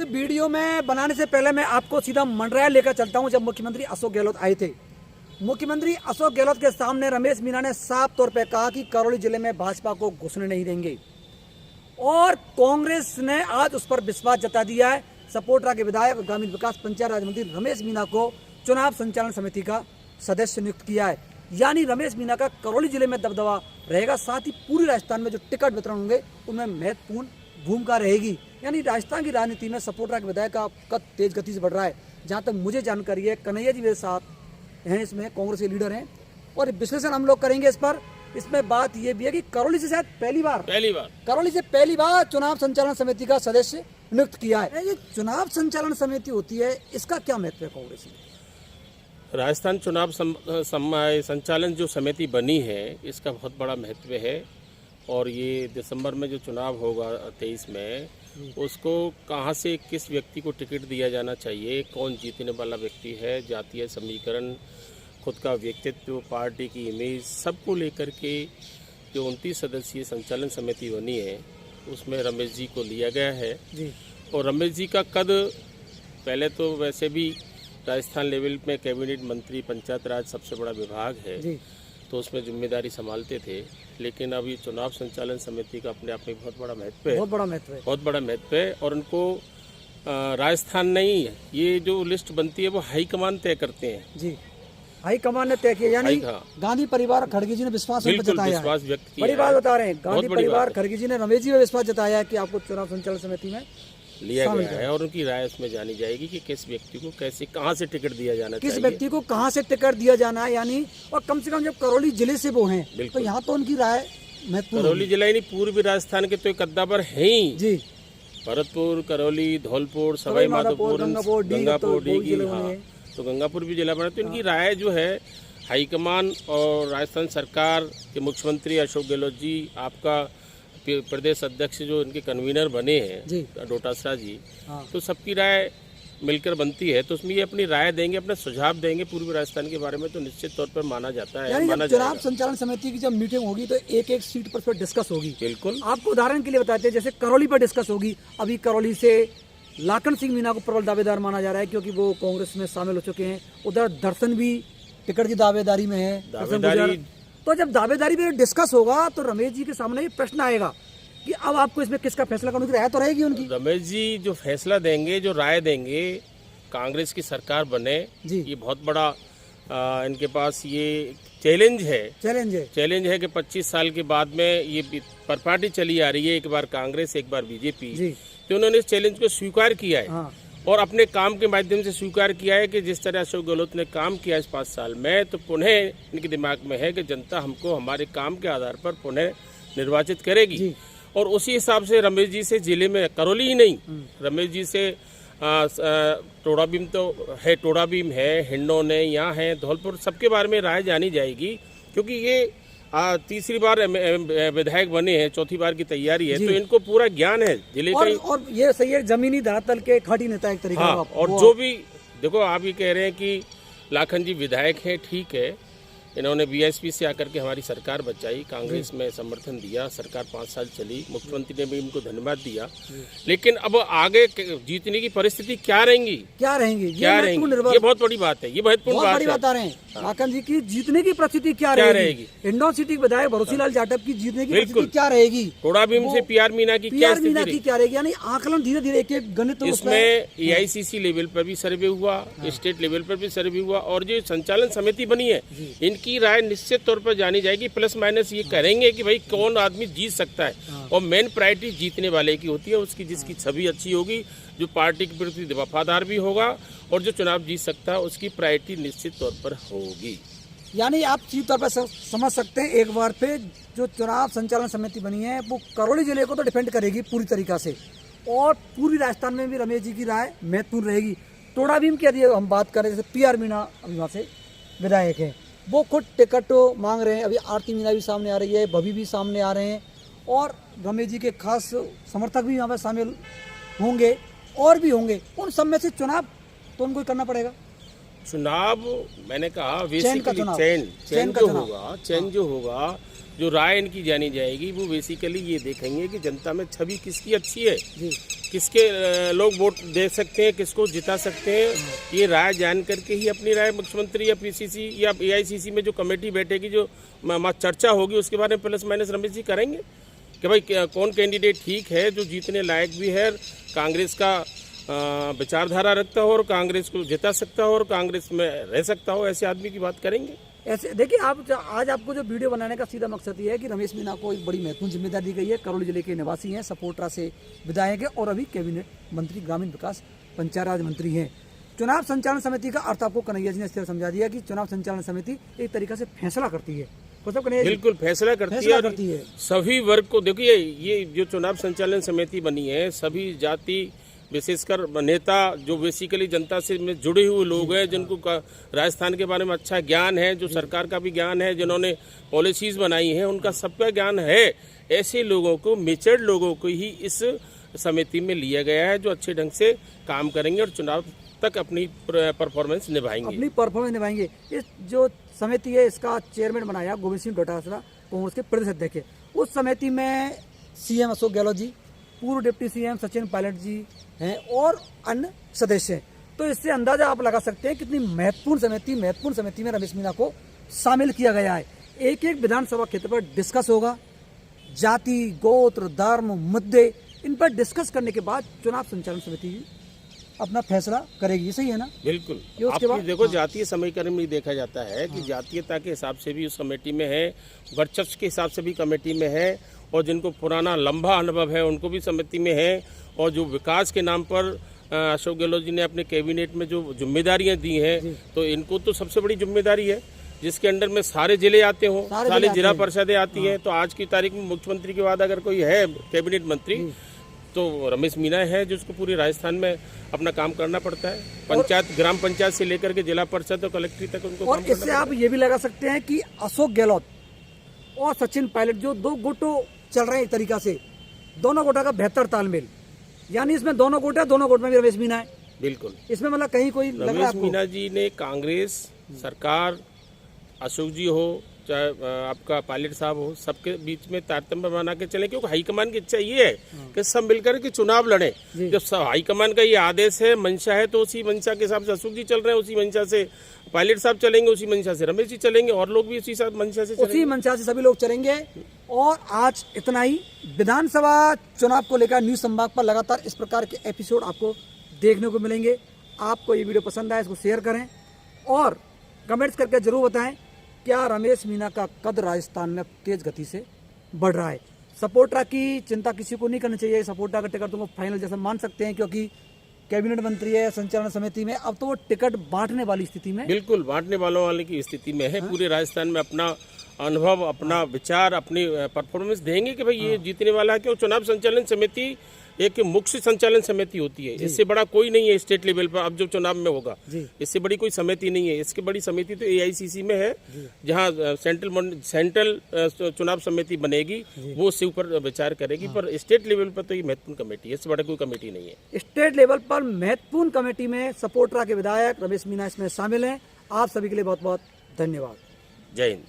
Video में बनाने से पहले मैं आपको सीधा मंडरायल लेकर चलता हूं। जब मुख्यमंत्री अशोक गहलोत आए थे, मुख्यमंत्री अशोक गहलोत के सामने रमेश मीणा ने साफ तौर पे कहा कि करौली जिले में भाजपा को घुसने नहीं देंगे, और कांग्रेस ने आज उस पर विश्वास जता दिया है। सपोटरा के विधायक ग्रामीण विकास पंचायत राज मंत्री रमेश मीणा को चुनाव संचालन समिति का सदस्य नियुक्त किया है। यानी रमेश मीणा का करौली जिले में दबदबा रहेगा, साथ ही पूरी राजस्थान में जो टिकट वितरण होंगे उनमें महत्वपूर्ण भूमिका रहेगी। यानी राजस्थान की राजनीति में सपोटरा के विधायक का कद तेज गति से बढ़ रहा है। जहां तक मुझे जानकारी है, कन्हैया जी मेरे साथ हैं, इसमें कांग्रेस के लीडर हैं, और विश्लेषण हम लोग करेंगे इस पर। इसमें बात यह भी है कि करौली से शायद पहली बार करौली से पहली बार चुनाव संचालन समिति का सदस्य नियुक्त किया है। ये चुनाव संचालन समिति होती है, इसका क्या महत्व है कांग्रेस में? राजस्थान चुनाव संचालन जो समिति बनी है, इसका बहुत बड़ा महत्व है। और ये दिसंबर में जो चुनाव होगा 23 में, उसको कहां से किस व्यक्ति को टिकट दिया जाना चाहिए, कौन जीतने वाला व्यक्ति है, जातीय समीकरण, खुद का व्यक्तित्व, पार्टी की इमेज, सबको लेकर के जो 29 सदस्यीय संचालन समिति बनी है, उसमें रमेश जी को लिया गया है जी। और रमेश जी का कद पहले तो वैसे भी राजस्थान लेवल में कैबिनेट मंत्री, पंचायत राज सबसे बड़ा विभाग है जी, तो उसमें जिम्मेदारी संभालते थे। लेकिन अब ये चुनाव संचालन समिति का अपने आप में बहुत बड़ा महत्व है, बहुत बड़ा महत्व है। और उनको राजस्थान नहीं है, ये जो लिस्ट बनती है वो हाईकमान तय करते हैं जी। हाईकमान ने तय किया, यानी गांधी परिवार खड़गे जी ने विश्वास व्यक्त किया। बड़ी बात बता रहे हैं, गांधी परिवार खड़गे जी ने रमेश जी में विश्वास जताया है कि आपको चुनाव संचालन समिति में लिया गया है, और उनकी राय उसमें जानी जाएगी कि किस व्यक्ति को कैसे, कहां से टिकट दिया जाना चाहिए, किस व्यक्ति को कहां से टिकट दिया जाना है। यानी और कम से कम जब करौली जिले से वो हैं, तो यहाँ तो उनकी राय महत्वपूर्ण। करौली जिला यानी पूर्वी राजस्थान के तो एक कद्दावर है ही जी। भरतपुर, करौली, धौलपुर, सवाई माधोपुर, गंगापुर, डीगी, तो गंगापुर भी जिला बना। तो इनकी राय जो है हाईकमान और राजस्थान सरकार के मुख्यमंत्री अशोक गहलोत जी, आपका प्रदेश अध्यक्ष जो इनके कन्वीनर बने हैं डोटासरा जी, तो सबकी राय मिलकर बनती है। तो उसमें ये अपनी राय देंगे, अपना सुझाव देंगे पूर्वी राजस्थान के बारे में, तो निश्चित तौर पर माना जाता है। यानी जब चुनाव संचालन समिति की जब मीटिंग होगी तो एक एक सीट पर डिस्कस होगी। बिल्कुल, आपको उदाहरण के लिए बताते हैं, जैसे करौली पर डिस्कस होगी। अभी करौली से लाखन सिंह मीणा को प्रबल दावेदार माना जा रहा है, क्योंकि वो कांग्रेस में शामिल हो चुके हैं। उधर दर्शन भी टिकट की दावेदारी में है। तो जब दावेदारी में डिस्कस होगा तो रमेश जी के सामने ये प्रश्न आएगा कि अब आपको इसमें किसका फैसला करने की राय तो रहेगी उनकी। रमेश जी जो फैसला देंगे, जो राय देंगे, कांग्रेस की सरकार बने जी, ये बहुत बड़ा इनके पास ये चैलेंज है कि 25 साल के बाद में ये पर पार्टी चली आ रही है, एक बार कांग्रेस एक बार बीजेपी, तो उन्होंने इस चैलेंज को स्वीकार किया है। हाँ। और अपने काम के माध्यम से स्वीकार किया है कि जिस तरह अशोक गहलोत ने काम किया इस 5 साल में, तो पुनः इनके दिमाग में है कि जनता हमको हमारे काम के आधार पर पुनः निर्वाचित करेगी। और उसी हिसाब से रमेश जी से जिले में, करौली ही नहीं, रमेश जी से टोडाभीम तो है, टोडाभीम है, हिंडोन है, यहाँ है, धौलपुर, सबके बारे में राय जानी जाएगी। क्योंकि ये तीसरी बार विधायक बने हैं, चौथी बार की तैयारी है, तो इनको पूरा ज्ञान है जिले का। और ये सही है, जमीनी धरातल के खाटी नेता एक तरीका। हाँ, और जो भी देखो, आप ये कह रहे हैं कि लाखन जी विधायक हैं, ठीक है, इन्होंने बीएसपी से आकर के हमारी सरकार बचाई, कांग्रेस में समर्थन दिया, सरकार 5 साल चली, मुख्यमंत्री ने भी इनको धन्यवाद दिया। लेकिन अब आगे जीतने की परिस्थिति क्या रहेंगी, ये बहुत बड़ी बात है, ये महत्वपूर्ण बात बता रहे हैं लाखन जी की। जीतने की परिस्थिति क्या रहेगी, हिंडौन सिटी विधायक भरोसीलाल जाटव की जीतने की परिस्थिति क्या रहेगी, टोडाभीम से पीआर मीणा की क्या रहेगी। यानी आकलन धीरे धीरे एक एक गणित। इसमें एआईसीसी लेवल पर भी सर्वे हुआ, स्टेट लेवल पर भी सर्वे हुआ, और जो संचालन समिति बनी है इनकी की राय निश्चित तौर पर जानी जाएगी। प्लस माइनस ये करेंगे कि भाई कौन आदमी जीत सकता है, और मेन प्रायोरिटी जीतने वाले की होती है, उसकी जिसकी छवि अच्छी होगी, जो पार्टी के प्रति वफादार भी होगा, और जो चुनाव जीत सकता है उसकी प्रायोरिटी निश्चित तौर पर होगी। यानी आप सीधे तौर पर समझ सकते हैं, एक बार पे जो चुनाव संचालन समिति बनी है वो करौली जिले को तो डिफेंड करेगी पूरी तरीका से, और पूरी राजस्थान में भी रमेश जी की राय महत्वपूर्ण रहेगी। टोडाभीम की यदि हम बात करें, जैसे पीआर मीणा अभी वहाँ से विधायक है, वो खुद टिकट मांग रहे हैं। अभी आरती मीणा भी सामने आ रही है, भभी भी सामने आ रहे हैं, और रमेश जी के खास समर्थक भी यहाँ पर शामिल होंगे और भी होंगे। उन सब में से चुनाव तो उनको करना पड़ेगा। चुनाव मैंने कहा चयन जो होगा, जो राय इनकी जानी जाएगी, वो बेसिकली ये देखेंगे कि जनता में छवि किसकी अच्छी है जी। किसके लोग वोट दे सकते हैं, किसको जिता सकते हैं, ये राय जान करके ही अपनी राय मुख्यमंत्री या पीसीसी या एआईसीसी में जो कमेटी बैठेगी, जो चर्चा होगी, उसके बारे में प्लस माइनस रमेश जी करेंगे कि भाई कौन कैंडिडेट ठीक है, जो जीतने लायक भी है, कांग्रेस का विचारधारा रखता हो और कांग्रेस को जिता सकता हो और कांग्रेस में रह सकता हो, ऐसे आदमी की बात करेंगे। ऐसे देखिए, आज आपको जो वीडियो बनाने का सीधा मकसद ये है कि रमेश मीणा को एक बड़ी महत्वपूर्ण जिम्मेदारी दी गई है। करौली जिले के निवासी हैं, सपोटरा से विधायक है और अभी कैबिनेट मंत्री ग्रामीण विकास पंचायत राज मंत्री हैं। चुनाव संचालन समिति का अर्थ आपको कन्हैया जी ने इस तरह समझा दिया कि चुनाव संचालन समिति एक तरीके से फैसला करती है। बिल्कुल फैसला करती है। सभी वर्ग को देखिए, ये जो चुनाव संचालन समिति बनी है, सभी जाति विशेषकर नेता जो बेसिकली जनता से में जुड़े हुए लोग हैं, जिनको राजस्थान के बारे में अच्छा ज्ञान है, जो सरकार का भी ज्ञान है, जिन्होंने पॉलिसीज बनाई हैं, उनका सबका ज्ञान है। ऐसे लोगों को, मेचर्ड लोगों को ही इस समिति में लिया गया है, जो अच्छे ढंग से काम करेंगे और चुनाव तक अपनी परफॉर्मेंस निभाएंगे। इस जो समिति है, इसका चेयरमैन बनाया गोविंद सिंह डोटासरा, कांग्रेस के प्रदेश अध्यक्ष है। उस समिति में सीएम अशोक गहलोत जी, पूर्व डिप्टी सीएम सचिन पायलट जी हैं और अन्य सदस्य हैं। तो इससे अंदाजा आप लगा सकते हैं कितनी महत्वपूर्ण समिति में रमेश मीणा को शामिल किया गया है। एक एक विधानसभा क्षेत्र पर डिस्कस होगा, जाति, गोत्र, धर्म, मुद्दे, इन पर डिस्कस करने के बाद चुनाव संचालन समिति अपना फैसला करेगी। सही है ना? बिल्कुल। उसके बाद देखो, जातीय समीकरण में देखा जाता है कि जातीयता के हिसाब से भी उस कमेटी में है, वर्चस्व के हिसाब से भी कमेटी में है, और जिनको पुराना लंबा अनुभव है उनको भी समिति में है, और जो विकास के नाम पर अशोक गहलोत जी ने अपने कैबिनेट में जो जिम्मेदारियां दी हैं, तो इनको तो सबसे बड़ी जिम्मेदारी है, जिसके अंडर में सारे जिले आते हों, सारे जिला परिषदें आती हैं। तो आज की तारीख में मुख्यमंत्री के बाद अगर कोई है कैबिनेट मंत्री, तो रमेश मीणा है, जिसको पूरे राजस्थान में अपना काम करना पड़ता है। पंचायत, ग्राम पंचायत से लेकर के जिला परिषद और कलेक्ट्री तक उनको और इससे आप ये भी लगा सकते हैं कि अशोक गहलोत और सचिन पायलट जो दो गुटों चल रहे हैं, एक तरीका से दोनों गुटों का बेहतर तालमेल, यानी इसमें दोनों गुट है, दोनों गुट में भी रमेश मीणा है। बिल्कुल। इसमें मतलब कहीं कोई रमेश मीणा जी ने कांग्रेस सरकार, अशोक जी हो चाहे आपका पायलट साहब हो, सबके बीच में तारतम्य बना के चले, क्योंकि हाईकमान की इच्छा ये है कि सब मिलकर के चुनाव लड़े। जब हाईकमान का ये आदेश है, मंशा है, तो उसी मंशा के हिसाब से अशोक जी चल रहे हैं, उसी मंशा से पायलट साहब चलेंगे, उसी मंशा से रमेश जी चलेंगे, और लोग भी उसी मंशा से चलेंगे। उसी मंशा से सभी लोग चलेंगे। और आज इतना ही। विधानसभा चुनाव को लेकर न्यूज संभाग पर लगातार इस प्रकार के एपिसोड आपको देखने को मिलेंगे। आपको ये वीडियो पसंद आए, इसको शेयर करें और कमेंट्स करके जरूर बताएं, क्या रमेश मीणा का कद राजस्थान में तेज गति से बढ़ रहा है। सपोर्टरा की चिंता किसी को नहीं करनी चाहिए। सपोर्टरा का टिकट तुमको फाइनल जैसा मान सकते हैं, क्योंकि कैबिनेट मंत्री है, संचालन समिति में, अब तो वो टिकट बांटने वाली स्थिति में, बिल्कुल बांटने वाले की स्थिति में है। पूरे राजस्थान में अपना अनुभव, अपना विचार, अपनी परफॉर्मेंस देंगे कि भाई ये जीतने वाला है। क्यों? चुनाव संचालन समिति एक मुख्य संचालन समिति होती है, इससे बड़ा कोई नहीं है स्टेट लेवल पर। अब जो चुनाव में होगा, इससे बड़ी कोई समिति नहीं है। इसके बड़ी समिति तो एआईसीसी में है, जहां सेंट्रल चुनाव समिति बनेगी, वो उससे ऊपर विचार करेगी। पर स्टेट लेवल पर तो ये महत्वपूर्ण कमेटी है, इससे बड़ा कोई कमेटी नहीं है। स्टेट लेवल पर महत्वपूर्ण कमेटी में सपोर्टरा के विधायक रमेश मीणा इसमें शामिल हैं। आप सभी के लिए बहुत बहुत धन्यवाद। जय हिंद।